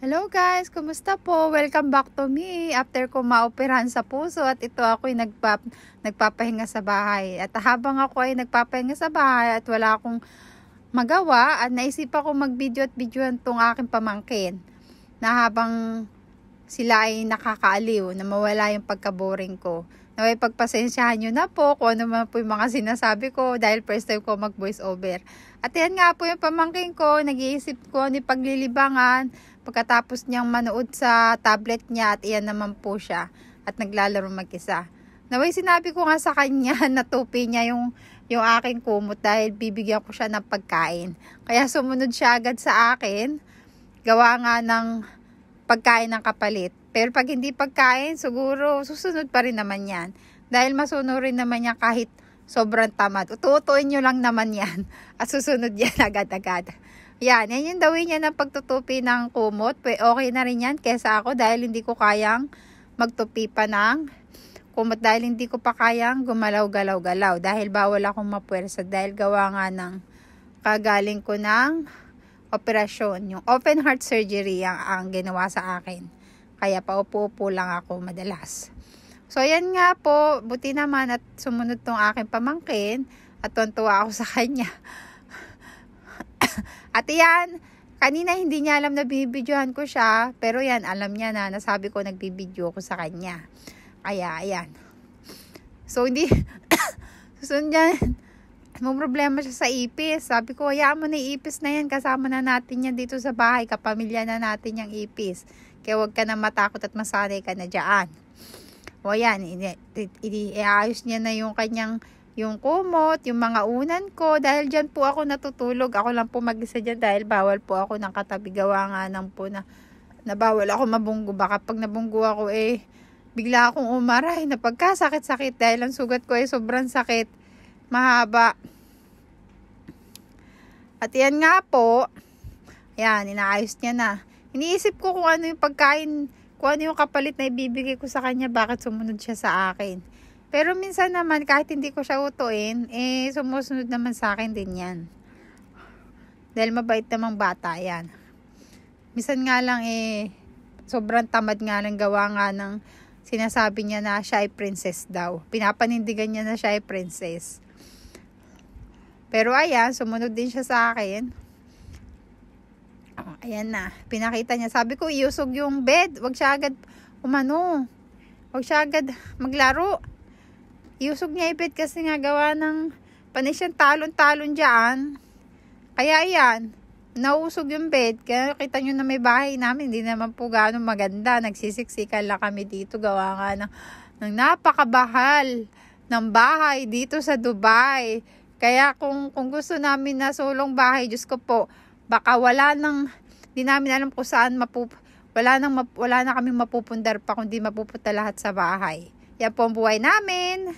Hello guys, kumusta po? Welcome back to me. After ko maoperahan sa puso at ito ako'y nagpapahinga sa bahay. At habang ako ay nagpapahinga sa bahay at wala akong magawa, at naisip ako mag-video at videohan tong aking pamangkin na habang sila ay nakakaaliw, na mawala yung pagka-boring ko. Naway pagpasensyahan nyo na po kung ano man po yung mga sinasabi ko dahil first time ko mag voice over. At yan nga po yung pamangkin ko, nag-iisip ko ni paglilibangan pagkatapos niyang manood sa tablet niya at iyan naman po siya at naglalaro mag-isa. Naway sinabi ko nga sa kanya na tupi niya yung aking kumot dahil bibigyan ko siya ng pagkain. Kaya sumunod siya agad sa akin, gawa nga ng pagkain ng kapalit. Pero pag hindi pagkain, siguro susunod pa rin naman yan. Dahil masunurin naman niya kahit sobrang tamad. Ututuin nyo lang naman yan. At susunod yan agad-agad. Yan yung gawin niya ng pagtutupi ng kumot. Okay na rin yan kesa ako dahil hindi ko kayang magtupi pa ng kumot. Dahil hindi ko pa kayang gumalaw-galaw-galaw. Dahil bawal akong mapuwersa. Dahil gawa nga ng kagaling ko ng operasyon. Yung open heart surgery ang ginawa sa akin. Kaya paupo-upo lang ako madalas. So, yan nga po. Buti naman at sumunod tong aking pamangkin. At tuwan-tuwa ako sa kanya. At yan, kanina hindi niya alam na binibidyohan ko siya. Pero yan, alam niya na nasabi ko nagbibidyo ko sa kanya. Kaya, ayan. So, hindi, susunod yan. May problema siya sa ipis. Sabi ko, hayaan mo na ipis na yan. Kasama na natin yan dito sa bahay. Kapamilya na natin yung ipis. Kaya huwag ka na matakot at masanay ka na dyan. O yan, iayos niya na yung kanyang, yung kumot, yung mga unan ko. Dahil dyan po ako natutulog. Ako lang po mag-isa dyan dahil bawal po ako ng katabi. Gawa nga nang po na bawal ako mabunggo. Baka pag nabunggo ako bigla akong umaray na pagkasakit-sakit. Dahil ang sugat ko sobrang sakit. Mahaba. At yan nga po. Yan, inaayos niya na. Iniisip ko kung ano yung pagkain, kung ano yung kapalit na ibibigay ko sa kanya, bakit sumunod siya sa akin. Pero minsan naman, kahit hindi ko siya utuin, sumusunod naman sa akin din yan. Dahil mabait namang bata yan. Minsan nga lang sobrang tamad nga lang gawa nga ng sinasabi niya na siya ay princess daw. Pinapanindigan niya na siya ay princess. Pero ayan, sumunod din siya sa akin. Ayan na, pinakita niya. Sabi ko, iusog yung bed. Huwag siya agad Huwag siya agad maglaro. Iusog niya yung bed kasi nga gawa ng panay siyang talon-talon dyan. Kaya ayan, nausog yung bed. Kaya kita nyo na may bahay namin. Hindi naman po gano'ng maganda. Nagsisiksikan lang kami dito. Gawa nga ng napakabahal ng bahay dito sa Dubai. Kaya kung gusto namin na sulong bahay, Diyos ko po, baka di namin alam kung saan wala na kaming mapupundar pa kundi mapupunta lahat sa bahay. Yan po ang buhay namin.